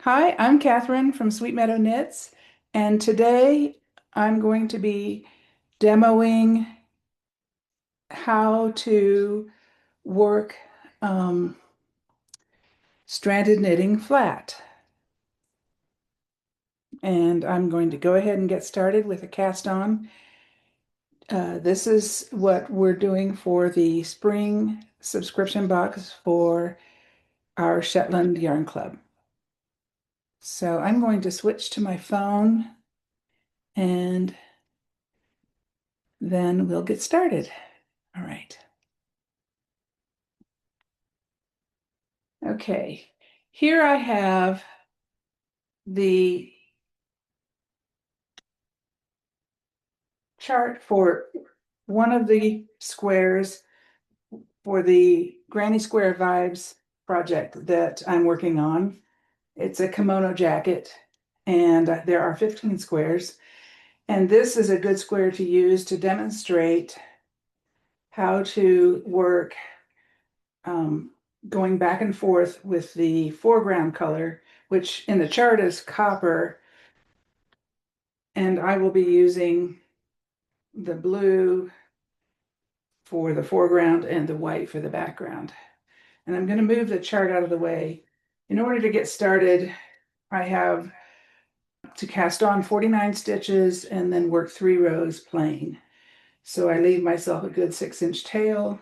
Hi, I'm Catherine from Sweet Meadow Knits, and today I'm going to be demoing how to work um, stranded knitting flat. And I'm going to go ahead and get started with a cast on. This is what we're doing for the spring subscription box for our Shetland Yarn Club. So I'm going to switch to my phone and then we'll get started. All right. Okay, here I have the chart for one of the squares for the Granny Square Vibes project that I'm working on. It's a kimono jacket, and there are 15 squares. And this is a good square to use to demonstrate how to work going back and forth with the foreground color, which in the chart is copper, and I will be using the blue for the foreground and the white for the background. And I'm going to move the chart out of the way. In order to get started, I have to cast on 49 stitches and then work 3 rows plain. So I leave myself a good 6-inch tail,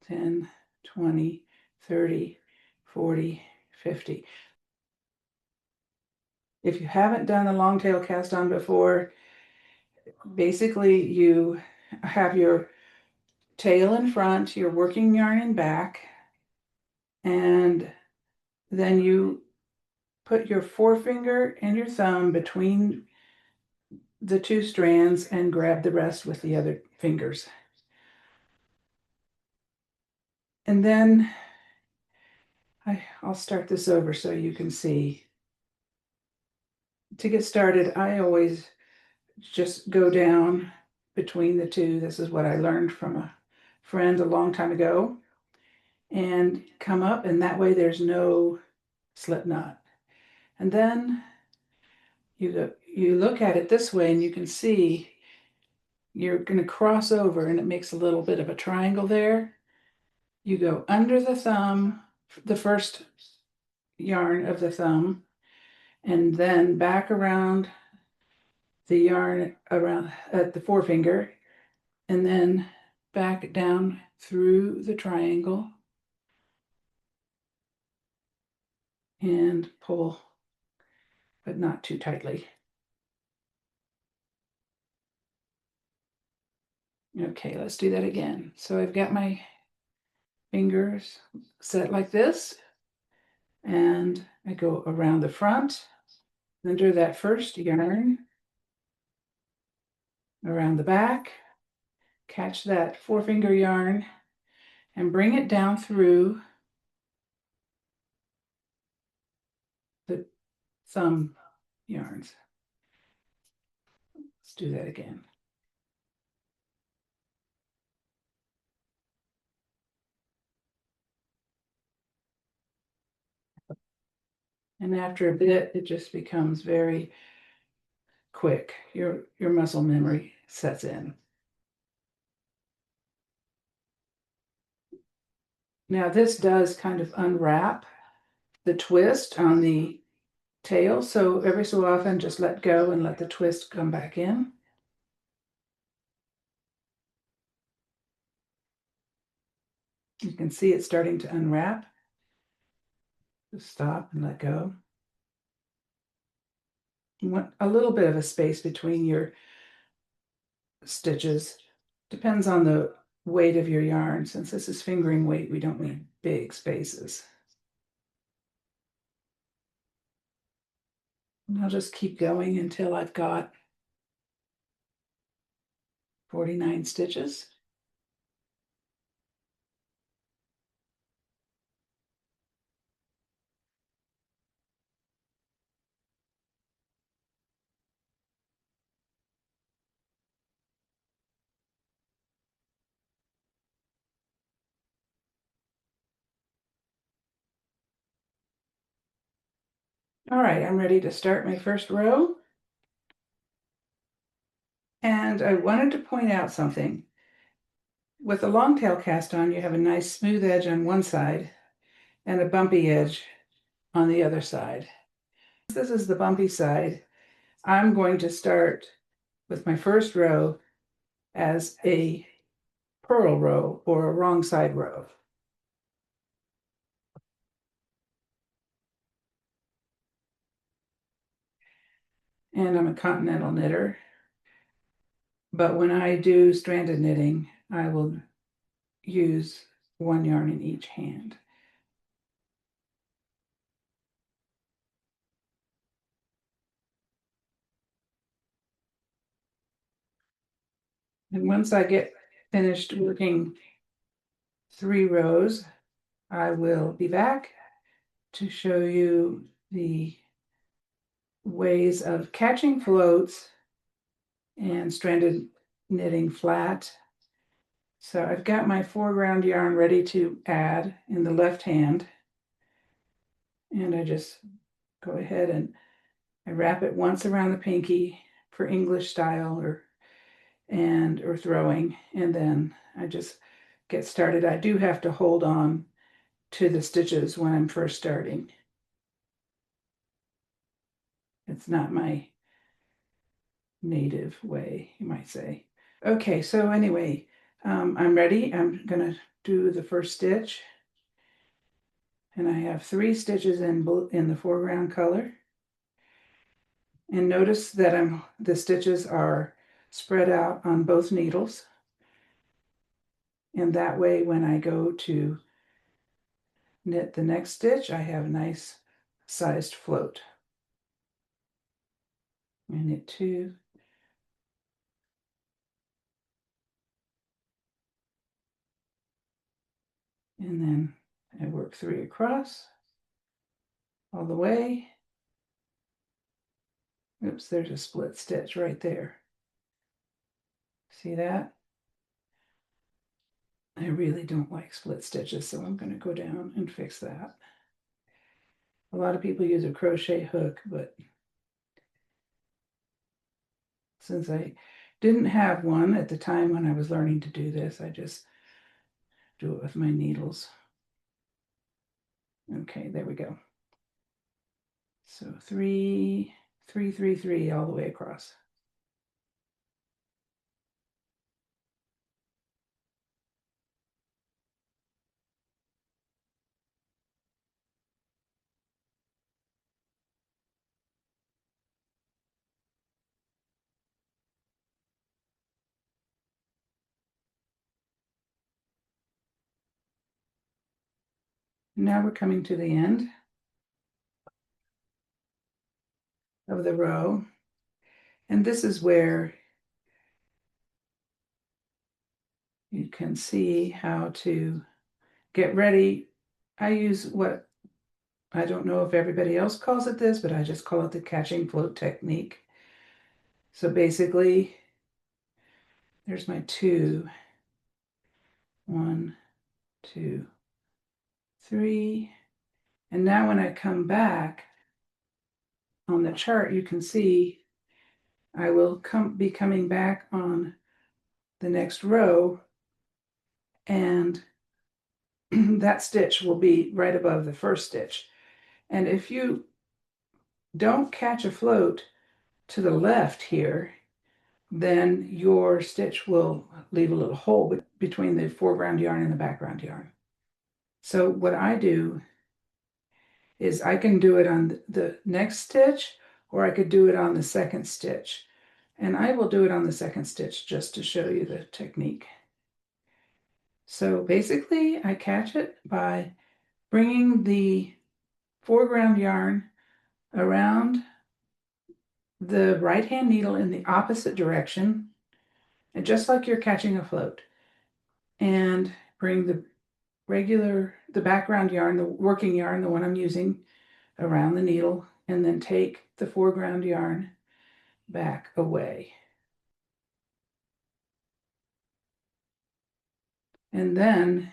10, 20, 30, 40, 50. If you haven't done a long tail cast on before, basically you have your tail in front, your working yarn in back, and then you put your forefinger and your thumb between the 2 strands and grab the rest with the other fingers. And then I'll start this over so you can see. To get started, I always just go down between the 2. This is what I learned from a friend a long time ago. And come up, and that way there's no slip knot. And then you look at it this way and you can see you're going to cross over, and it makes a little bit of a triangle there. You go under the thumb, the first yarn of the thumb, and then back around the yarn around at the forefinger, and then back down through the triangle and pull, but not too tightly. Okay, let's do that again. So I've got my fingers set like this, and I go around the front, under that first yarn, around the back, catch that forefinger yarn, and bring it down through the thumb yarns. Let's do that again. And after a bit, it just becomes very quick. Your muscle memory sets in. Now this does kind of unwrap the twist on the tail, so every so often just let go and let the twist come back in. You can see it's starting to unwrap. Just stop and let go. You want a little bit of a space between your stitches. Depends on the weight of your yarn. Since this is fingering weight, we don't need big spaces. And I'll just keep going until I've got 49 stitches. All right, I'm ready to start my first row. And I wanted to point out something. With a long tail cast on, you have a nice smooth edge on one side and a bumpy edge on the other side. This is the bumpy side. I'm going to start with my first row as a purl row or a wrong side row. And I'm a continental knitter. But when I do stranded knitting, I will use one yarn in each hand. And once I get finished working 3 rows, I will be back to show you the ways of catching floats and stranded knitting flat. So I've got my foreground yarn ready to add in the left hand. And I just go ahead and I wrap it once around the pinky for English style or throwing, and then I just get started. I do have to hold on to the stitches when I'm first starting. It's not my native way, you might say. Okay, so anyway, I'm ready. I'm gonna do the first stitch, and I have 3 stitches in the foreground color. And notice that the stitches are spread out on both needles. And that way, when I go to knit the next stitch, I have a nice sized float. I knit 2, and then I work 3 across all the way. Oops, there's a split stitch right there. See that? I really don't like split stitches, so I'm going to go down and fix that. A lot of people use a crochet hook, but since I didn't have one at the time when I was learning to do this, I just do it with my needles. Okay, there we go. So 3, 3, 3, 3 all the way across. Now we're coming to the end of the row. And this is where you can see how to get ready. I use what, I don't know if everybody else calls it this, but I just call it the catching float technique. So basically, there's my 2. 1, 2, 3. And now when I come back on the chart, you can see I will be coming back on the next row, and that stitch will be right above the first stitch. And if you don't catch a float to the left here, then your stitch will leave a little hole between the foreground yarn and the background yarn. So what I do is I can do it on the next stitch, or I could do it on the second stitch. And I will do it on the second stitch just to show you the technique. So basically, I catch it by bringing the foreground yarn around the right hand needle in the opposite direction, and just like you're catching a float, and bring the background yarn, the working yarn, the one I'm using, around the needle, and then take the foreground yarn back away. And then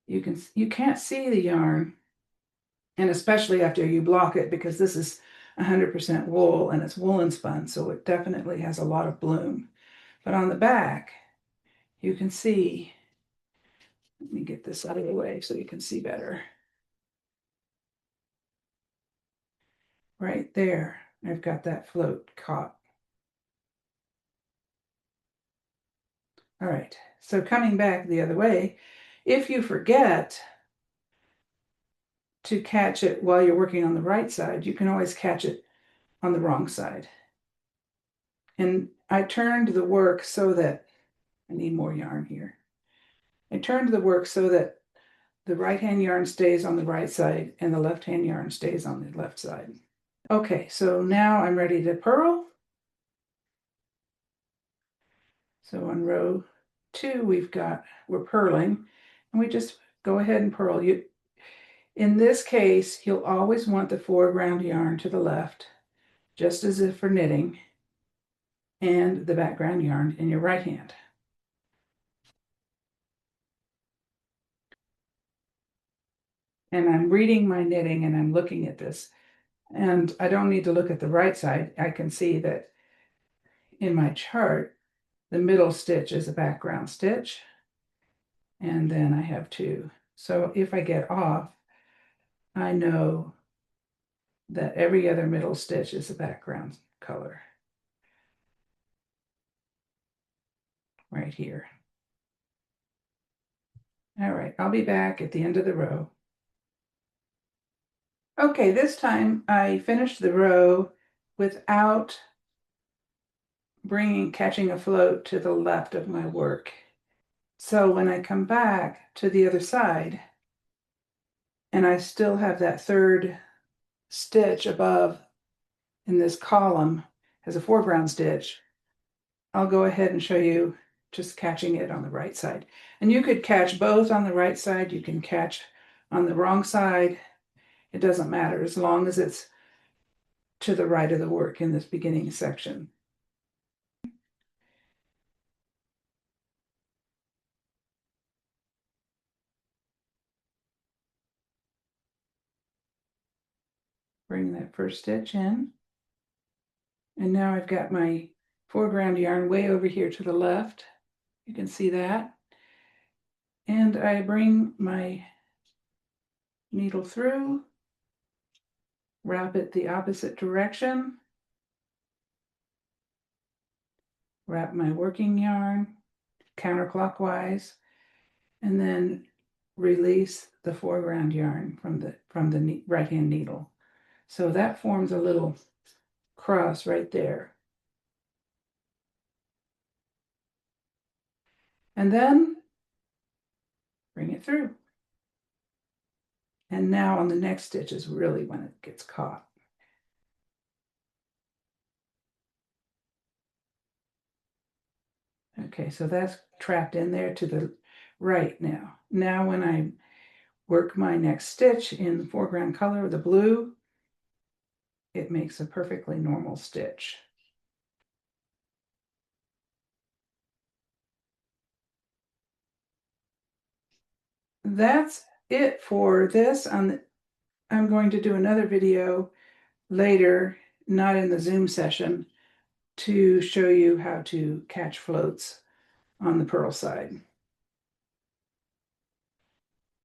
you can't see the yarn And especially after you block it, because this is 100% wool and it's woolen spun, so it definitely has a lot of bloom. But on the back, you can see, let me get this out of the way so you can see better. Right there, I've got that float caught. All right, so coming back the other way, if you forget to catch it while you're working on the right side, you can always catch it on the wrong side. And I turned the work so that, I need more yarn here. I turned the work so that the right-hand yarn stays on the right side and the left-hand yarn stays on the left side. Okay, so now I'm ready to purl. So on row 2, we're purling, and we just go ahead and purl. In this case, you'll always want the foreground yarn to the left, just as if for knitting, and the background yarn in your right hand. And I'm reading my knitting and I'm looking at this, and I don't need to look at the right side. I can see that in my chart, the middle stitch is a background stitch, and then I have 2. So if I get off, I know that every other middle stitch is a background color right here. All right, I'll be back at the end of the row. Okay, this time I finished the row without catching a float to the left of my work. So when I come back to the other side, and I still have that third stitch above in this column as a foreground stitch, I'll go ahead and show you just catching it on the right side. And you could catch both on the right side, you can catch on the wrong side. It doesn't matter as long as it's to the right of the work in this beginning section. Bring that first stitch in. And now I've got my foreground yarn way over here to the left. You can see that. And I bring my needle through, wrap it the opposite direction, wrap my working yarn counterclockwise, and then release the foreground yarn from the right hand needle. So that forms a little cross right there. And then bring it through. And now on the next stitch is really when it gets caught. Okay, so that's trapped in there to the right now. Now when I work my next stitch in the foreground color, the blue, it makes a perfectly normal stitch. That's it for this. I'm going to do another video later, not in the Zoom session, to show you how to catch floats on the purl side.